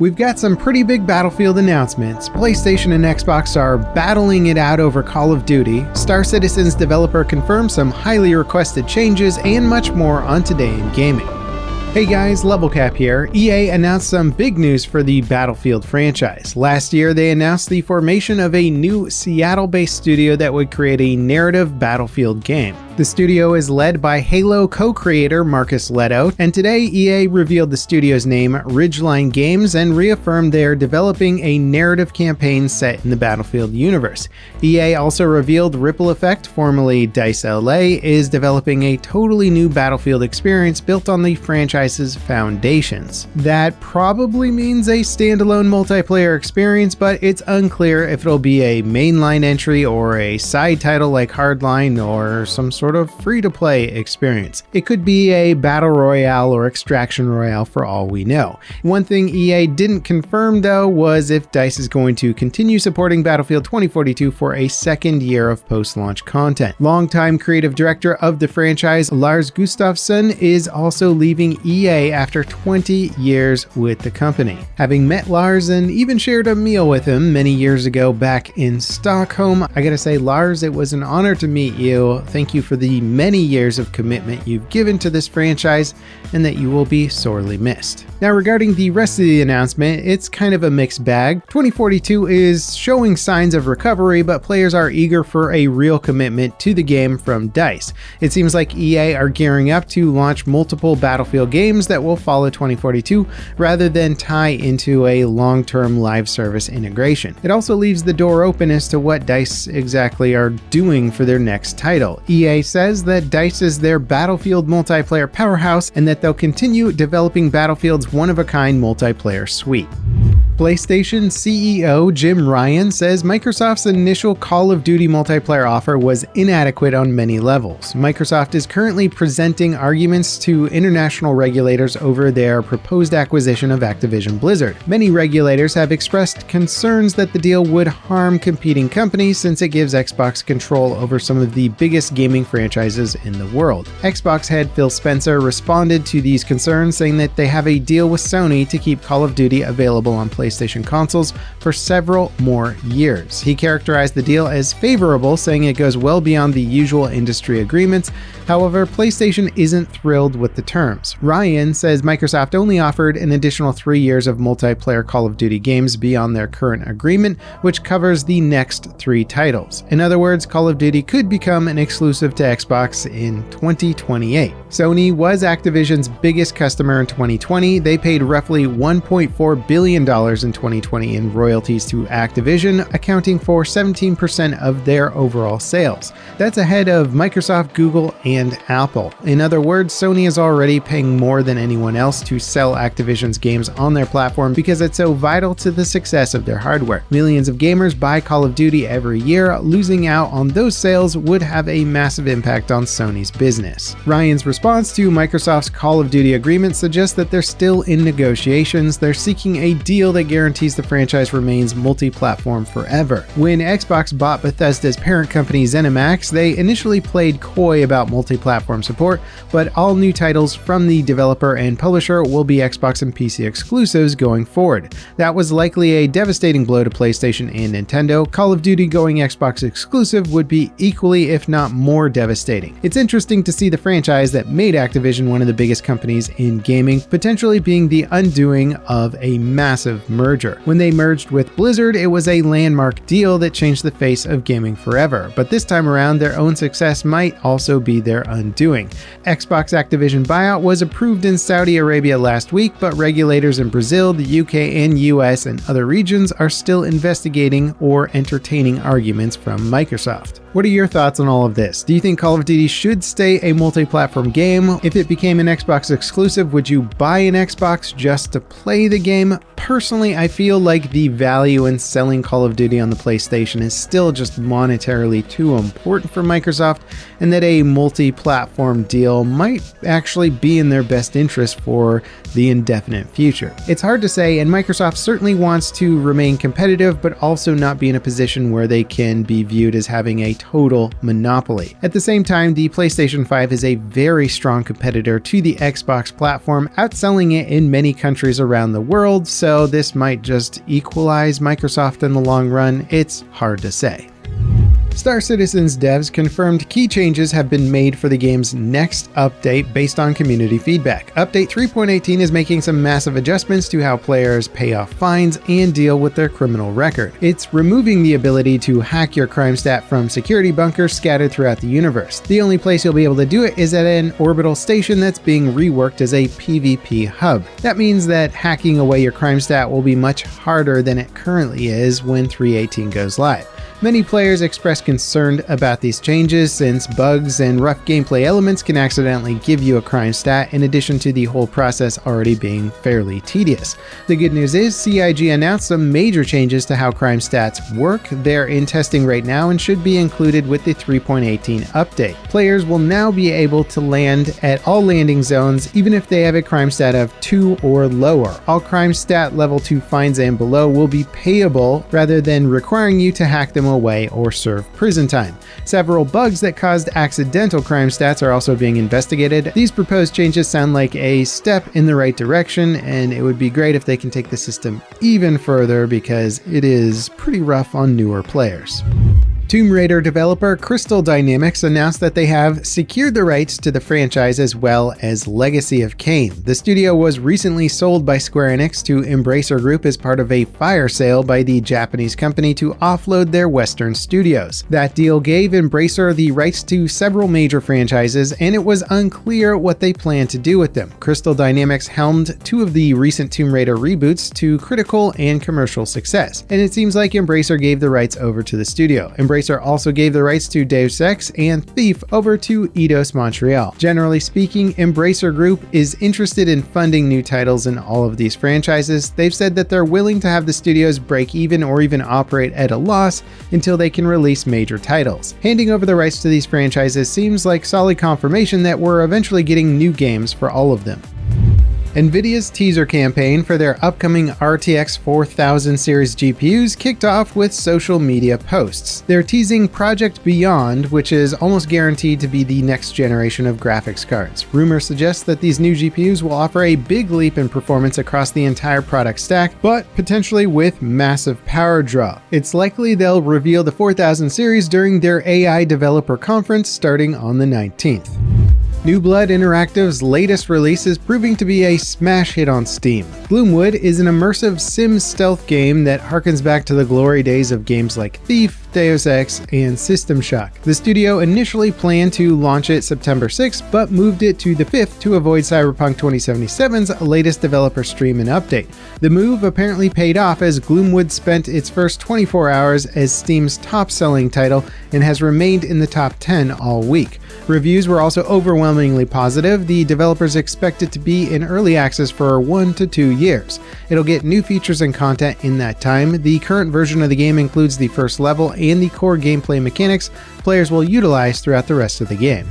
We've got some pretty big Battlefield announcements. PlayStation and Xbox are battling it out over Call of Duty. Star Citizen's developer confirmed some highly requested changes, and much more on Today in Gaming. Hey guys, LevelCap here. EA announced some big news for the Battlefield franchise. Last year, they announced the formation of a new Seattle-based studio that would create a narrative Battlefield game. The studio is led by Halo co-creator Marcus Lehto, and today EA revealed the studio's name, Ridgeline Games, and reaffirmed they are developing a narrative campaign set in the Battlefield universe. EA also revealed Ripple Effect, formerly DICE LA, is developing a totally new Battlefield experience built on the franchise's foundations. That probably means a standalone multiplayer experience, but it's unclear if it'll be a mainline entry or a side title like Hardline or some sort of free-to-play experience. It could be a battle royale or extraction royale for all we know. One thing EA didn't confirm though was if DICE is going to continue supporting Battlefield 2042 for a second year of post-launch content. Longtime creative director of the franchise, Lars Gustafsson, is also leaving EA after 20 years with the company. Having met Lars and even shared a meal with him many years ago back in Stockholm, I gotta say, Lars, it was an honor to meet you. Thank you for the many years of commitment you've given to this franchise, and that you will be sorely missed. Now, regarding the rest of the announcement, it's kind of a mixed bag. 2042 is showing signs of recovery, but players are eager for a real commitment to the game from DICE. It seems like EA are gearing up to launch multiple Battlefield games that will follow 2042 rather than tie into a long-term live service integration. It also leaves the door open as to what DICE exactly are doing for their next title. EA says that DICE is their Battlefield multiplayer powerhouse and that they'll continue developing Battlefield's one-of-a-kind multiplayer suite. PlayStation CEO Jim Ryan says Microsoft's initial Call of Duty multiplayer offer was inadequate on many levels. Microsoft is currently presenting arguments to international regulators over their proposed acquisition of Activision Blizzard. Many regulators have expressed concerns that the deal would harm competing companies since it gives Xbox control over some of the biggest gaming franchises in the world. Xbox head Phil Spencer responded to these concerns, saying that they have a deal with Sony to keep Call of Duty available on PlayStation consoles for several more years. He characterized the deal as favorable, saying it goes well beyond the usual industry agreements. However, PlayStation isn't thrilled with the terms. Ryan says Microsoft only offered an additional 3 years of multiplayer Call of Duty games beyond their current agreement, which covers the next 3 titles. In other words, Call of Duty could become an exclusive to Xbox in 2028. Sony was Activision's biggest customer in 2020. They paid roughly $1.4 billion in 2020 in royalties to Activision, accounting for 17% of their overall sales. That's ahead of Microsoft, Google, and Apple. In other words, Sony is already paying more than anyone else to sell Activision's games on their platform because it's so vital to the success of their hardware. Millions of gamers buy Call of Duty every year. Losing out on those sales would have a massive impact on Sony's business. Ryan's response to Microsoft's Call of Duty agreement suggests that they're still in negotiations. They're seeking a deal that guarantees the franchise remains multi-platform forever. When Xbox bought Bethesda's parent company ZeniMax, they initially played coy about multi-platform support, but all new titles from the developer and publisher will be Xbox and PC exclusives going forward. That was likely a devastating blow to PlayStation and Nintendo. Call of Duty going Xbox exclusive would be equally, if not more, devastating. It's interesting to see the franchise that made Activision one of the biggest companies in gaming potentially being the undoing of a massive merger. When they merged with Blizzard, it was a landmark deal that changed the face of gaming forever, but this time around their own success might also be their undoing. Xbox Activision buyout was approved in Saudi Arabia last week, but regulators in Brazil, the UK, and US and other regions are still investigating or entertaining arguments from Microsoft. What are your thoughts on all of this? Do you think Call of Duty should stay a multi-platform game? If it became an Xbox exclusive, would you buy an Xbox just to play the game? Personally, I feel like the value in selling Call of Duty on the PlayStation is still just monetarily too important for Microsoft, and that a multi-platform deal might actually be in their best interest for the indefinite future. It's hard to say, and Microsoft certainly wants to remain competitive, but also not be in a position where they can be viewed as having a total monopoly. At the same time, the PlayStation 5 is a very strong competitor to the Xbox platform, outselling it in many countries around the world, so though this might just equalize Microsoft in the long run, it's hard to say. Star Citizen's devs confirmed key changes have been made for the game's next update based on community feedback. Update 3.18 is making some massive adjustments to how players pay off fines and deal with their criminal record. It's removing the ability to hack your crime stat from security bunkers scattered throughout the universe. The only place you'll be able to do it is at an orbital station that's being reworked as a PvP hub. That means that hacking away your crime stat will be much harder than it currently is when 3.18 goes live. Many players express concern about these changes since bugs and rough gameplay elements can accidentally give you a crime stat in addition to the whole process already being fairly tedious. The good news is CIG announced some major changes to how crime stats work. They're in testing right now and should be included with the 3.18 update. Players will now be able to land at all landing zones even if they have a crime stat of 2 or lower. All crime stat level 2 fines and below will be payable rather than requiring you to hack them away or serve prison time. Several bugs that caused accidental crime stats are also being investigated. These proposed changes sound like a step in the right direction, and it would be great if they can take the system even further because it is pretty rough on newer players. Tomb Raider developer Crystal Dynamics announced that they have secured the rights to the franchise as well as Legacy of Kain. The studio was recently sold by Square Enix to Embracer Group as part of a fire sale by the Japanese company to offload their Western studios. That deal gave Embracer the rights to several major franchises, and it was unclear what they planned to do with them. Crystal Dynamics helmed 2 of the recent Tomb Raider reboots to critical and commercial success, and it seems like Embracer gave the rights over to the studio. Embracer also gave the rights to Deus Ex and Thief over to Eidos Montreal. Generally speaking, Embracer Group is interested in funding new titles in all of these franchises. They've said that they're willing to have the studios break even or even operate at a loss until they can release major titles. Handing over the rights to these franchises seems like solid confirmation that we're eventually getting new games for all of them. Nvidia's teaser campaign for their upcoming RTX 4000 series GPUs kicked off with social media posts. They're teasing Project Beyond, which is almost guaranteed to be the next generation of graphics cards. Rumors suggest that these new GPUs will offer a big leap in performance across the entire product stack, but potentially with massive power draw. It's likely they'll reveal the 4000 series during their AI developer conference starting on the 19th. New Blood Interactive's latest release is proving to be a smash hit on Steam. Gloomwood is an immersive sim stealth game that harkens back to the glory days of games like Thief, Deus Ex, and System Shock. The studio initially planned to launch it September 6th, but moved it to the 5th to avoid Cyberpunk 2077's latest developer stream and update. The move apparently paid off as Gloomwood spent its first 24 hours as Steam's top-selling title and has remained in the top 10 all week. Reviews were also overwhelmingly positive. The developers expect it to be in early access for 1 to 2 years. It'll get new features and content in that time. The current version of the game includes the first level and the core gameplay mechanics players will utilize throughout the rest of the game.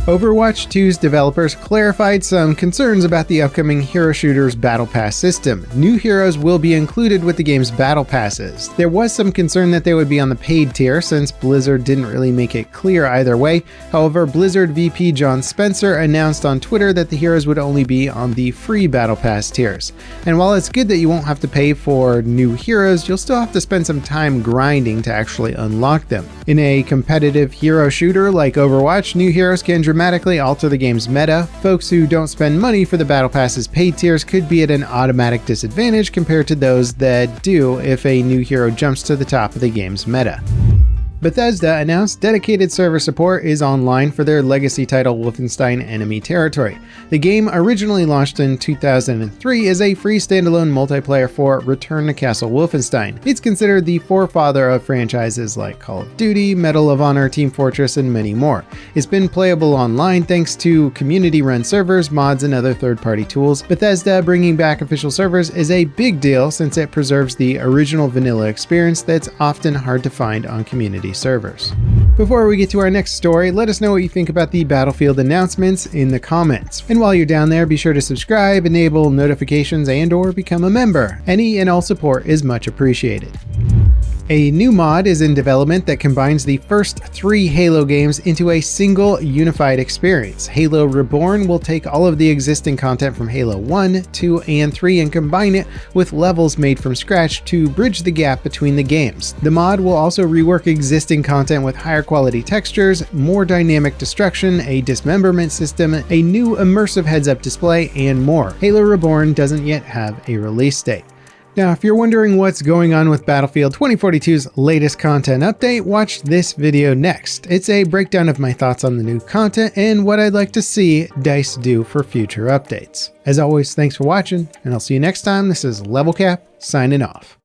Overwatch 2's developers clarified some concerns about the upcoming hero shooter's Battle Pass system. New heroes will be included with the game's Battle Passes. There was some concern that they would be on the paid tier since Blizzard didn't really make it clear either way. However, Blizzard VP John Spencer announced on Twitter that the heroes would only be on the free Battle Pass tiers. And while it's good that you won't have to pay for new heroes, you'll still have to spend some time grinding to actually unlock them. In a competitive hero shooter like Overwatch, new heroes can dramatically alter the game's meta. Folks who don't spend money for the Battle Pass's paid tiers could be at an automatic disadvantage compared to those that do if a new hero jumps to the top of the game's meta. Bethesda announced dedicated server support is online for their legacy title Wolfenstein Enemy Territory. The game originally launched in 2003 as a free standalone multiplayer for Return to Castle Wolfenstein. It's considered the forefather of franchises like Call of Duty, Medal of Honor, Team Fortress, and many more. It's been playable online thanks to community-run servers, mods, and other third-party tools. Bethesda bringing back official servers is a big deal since it preserves the original vanilla experience that's often hard to find on community servers. Before we get to our next story, let us know what you think about the Battlefield announcements in the comments. And while you're down there, be sure to subscribe, enable notifications, and/or become a member. Any and all support is much appreciated. A new mod is in development that combines the first 3 Halo games into a single unified experience. Halo Reborn will take all of the existing content from Halo 1, 2, and 3 and combine it with levels made from scratch to bridge the gap between the games. The mod will also rework existing content with higher quality textures, more dynamic destruction, a dismemberment system, a new immersive heads-up display, and more. Halo Reborn doesn't yet have a release date. Now, if you're wondering what's going on with Battlefield 2042's latest content update, watch this video next. It's a breakdown of my thoughts on the new content and what I'd like to see DICE do for future updates. As always, thanks for watching, and I'll see you next time. This is Level Cap, signing off.